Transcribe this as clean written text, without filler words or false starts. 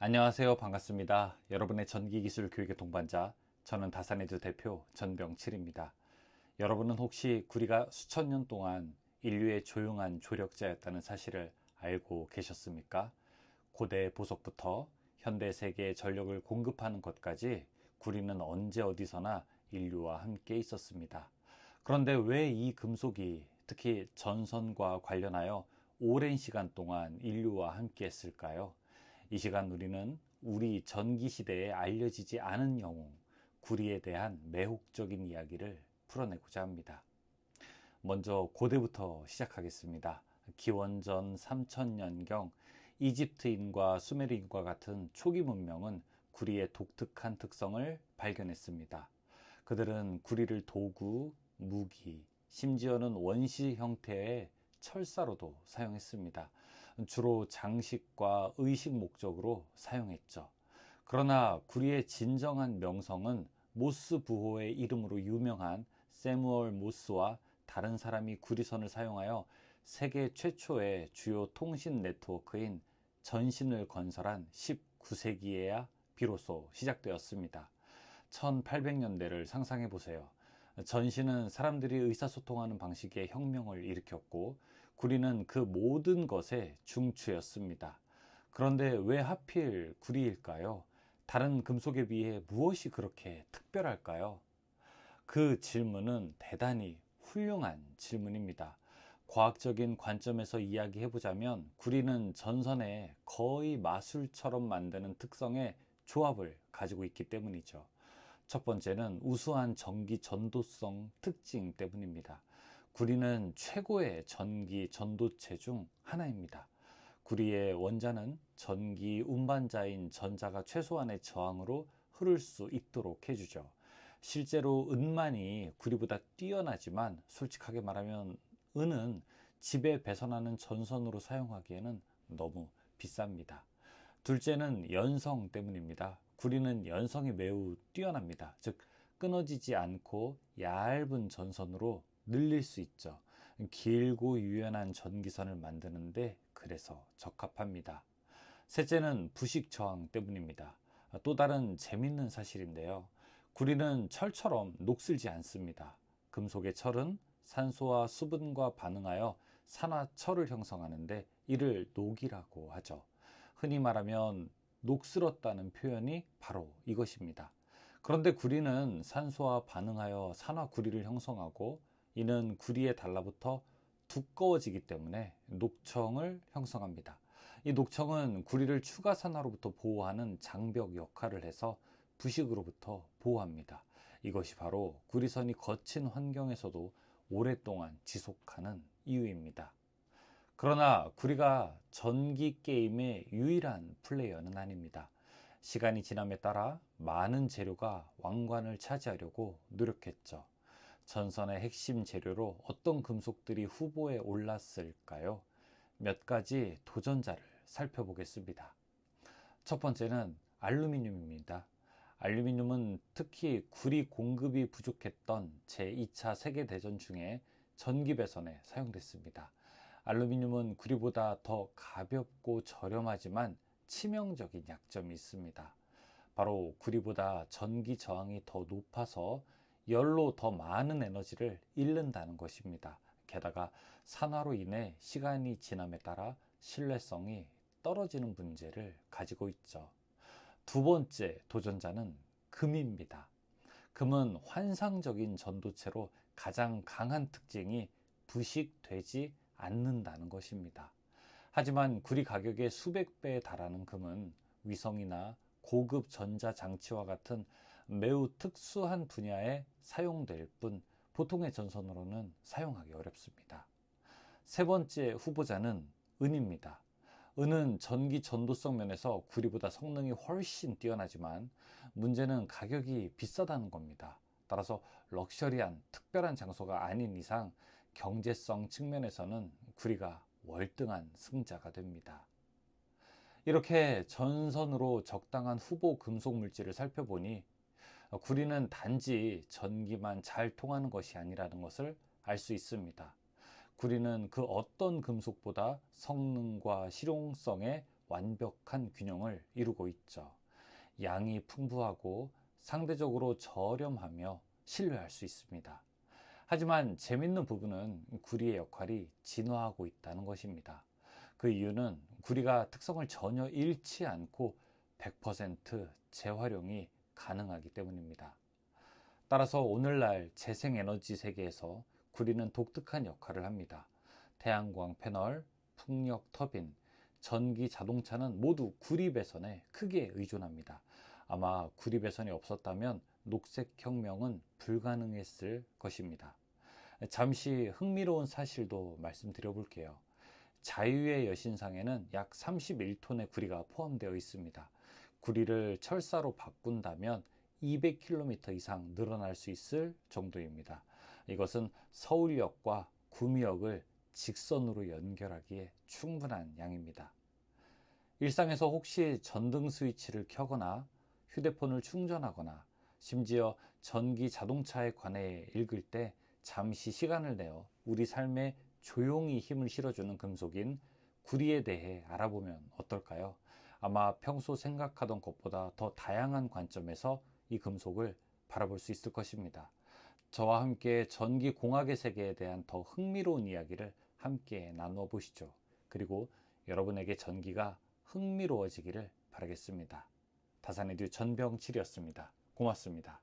안녕하세요. 반갑습니다. 여러분의 전기기술 교육의 동반자, 저는 다산에드 대표 전병칠입니다. 여러분은 혹시 구리가 수천 년 동안 인류의 조용한 조력자였다는 사실을 알고 계셨습니까? 고대 보석부터 현대 세계에 전력을 공급하는 것까지 구리는 언제 어디서나 인류와 함께 있었습니다. 그런데 왜 이 금속이 특히 전선과 관련하여 오랜 시간 동안 인류와 함께 했을까요? 이 시간 우리는 우리 전기 시대에 알려지지 않은 영웅, 구리에 대한 매혹적인 이야기를 풀어내고자 합니다. 먼저 고대부터 시작하겠습니다. 기원전 3000년경 이집트인과 수메르인과 같은 초기 문명은 구리의 독특한 특성을 발견했습니다. 그들은 구리를 도구, 무기, 심지어는 원시 형태의 철사로도 사용했습니다. 주로 장식과 의식 목적으로 사용했죠. 그러나 구리의 진정한 명성은 모스 부호의 이름으로 유명한 세무얼 모스와 다른 사람이 구리선을 사용하여 세계 최초의 주요 통신 네트워크인 전신을 건설한 19세기에야 비로소 시작되었습니다. 1800년대를 상상해 보세요. 전신은 사람들이 의사소통하는 방식에 혁명을 일으켰고 구리는 그 모든 것의 중추였습니다. 그런데 왜 하필 구리일까요? 다른 금속에 비해 무엇이 그렇게 특별할까요? 그 질문은 대단히 훌륭한 질문입니다. 과학적인 관점에서 이야기해보자면 구리는 전선에 거의 마술처럼 만드는 특성의 조합을 가지고 있기 때문이죠. 첫 번째는 우수한 전기 전도성 특징 때문입니다. 구리는 최고의 전기 전도체 중 하나입니다. 구리의 원자는 전기 운반자인 전자가 최소한의 저항으로 흐를 수 있도록 해주죠. 실제로 은만이 구리보다 뛰어나지만 솔직하게 말하면 은은 집에 배선하는 전선으로 사용하기에는 너무 비쌉니다. 둘째는 연성 때문입니다. 구리는 연성이 매우 뛰어납니다. 즉 끊어지지 않고 얇은 전선으로 늘릴 수 있죠. 길고 유연한 전기선을 만드는데 그래서 적합합니다. 셋째는 부식 저항 때문입니다. 또 다른 재밌는 사실인데요. 구리는 철처럼 녹슬지 않습니다. 금속의 철은 산소와 수분과 반응하여 산화철을 형성하는데 이를 녹이라고 하죠. 흔히 말하면 녹슬었다는 표현이 바로 이것입니다. 그런데 구리는 산소와 반응하여 산화구리를 형성하고 이는 구리에 달라붙어 두꺼워지기 때문에 녹청을 형성합니다. 이 녹청은 구리를 추가 산화로부터 보호하는 장벽 역할을 해서 부식으로부터 보호합니다. 이것이 바로 구리선이 거친 환경에서도 오랫동안 지속하는 이유입니다. 그러나 구리가 전기 게임의 유일한 플레이어는 아닙니다. 시간이 지남에 따라 많은 재료가 왕관을 차지하려고 노력했죠. 전선의 핵심 재료로 어떤 금속들이 후보에 올랐을까요? 몇 가지 도전자를 살펴보겠습니다. 첫 번째는 알루미늄입니다. 알루미늄은 특히 구리 공급이 부족했던 제2차 세계대전 중에 전기 배선에 사용됐습니다. 알루미늄은 구리보다 더 가볍고 저렴하지만 치명적인 약점이 있습니다. 바로 구리보다 전기 저항이 더 높아서 열로 더 많은 에너지를 잃는다는 것입니다. 게다가 산화로 인해 시간이 지남에 따라 신뢰성이 떨어지는 문제를 가지고 있죠. 두 번째 도전자는 금입니다. 금은 환상적인 전도체로 가장 강한 특징이 부식되지 않는다는 것입니다. 하지만 구리 가격의 수백 배에 달하는 금은 위성이나 고급 전자장치와 같은 매우 특수한 분야에 사용될 뿐 보통의 전선으로는 사용하기 어렵습니다. 세 번째 후보자는 은입니다. 은은 전기 전도성 면에서 구리보다 성능이 훨씬 뛰어나지만 문제는 가격이 비싸다는 겁니다. 따라서 럭셔리한 특별한 장소가 아닌 이상 경제성 측면에서는 구리가 월등한 승자가 됩니다. 이렇게 전선으로 적당한 후보 금속 물질을 살펴보니 구리는 단지 전기만 잘 통하는 것이 아니라는 것을 알 수 있습니다. 구리는 그 어떤 금속보다 성능과 실용성에 완벽한 균형을 이루고 있죠. 양이 풍부하고 상대적으로 저렴하며 신뢰할 수 있습니다. 하지만 재밌는 부분은 구리의 역할이 진화하고 있다는 것입니다. 그 이유는 구리가 특성을 전혀 잃지 않고 100% 재활용이 가능하기 때문입니다. 따라서 오늘날 재생에너지 세계에서 구리는 독특한 역할을 합니다. 태양광 패널, 풍력 터빈, 전기 자동차는 모두 구리 배선에 크게 의존합니다. 아마 구리 배선이 없었다면 녹색 혁명은 불가능했을 것입니다. 잠시 흥미로운 사실도 말씀드려 볼게요. 자유의 여신상에는 약 31톤의 구리가 포함되어 있습니다. 구리를 철사로 바꾼다면 200km 이상 늘어날 수 있을 정도입니다. 이것은 서울역과 구미역을 직선으로 연결하기에 충분한 양입니다. 일상에서 혹시 전등 스위치를 켜거나 휴대폰을 충전하거나 심지어 전기 자동차에 관해 읽을 때 잠시 시간을 내어 우리 삶에 조용히 힘을 실어주는 금속인 구리에 대해 알아보면 어떨까요? 아마 평소 생각하던 것보다 더 다양한 관점에서 이 금속을 바라볼 수 있을 것입니다. 저와 함께 전기공학의 세계에 대한 더 흥미로운 이야기를 함께 나누어 보시죠. 그리고 여러분에게 전기가 흥미로워지기를 바라겠습니다. 다산에듀 전병칠이었습니다. 고맙습니다.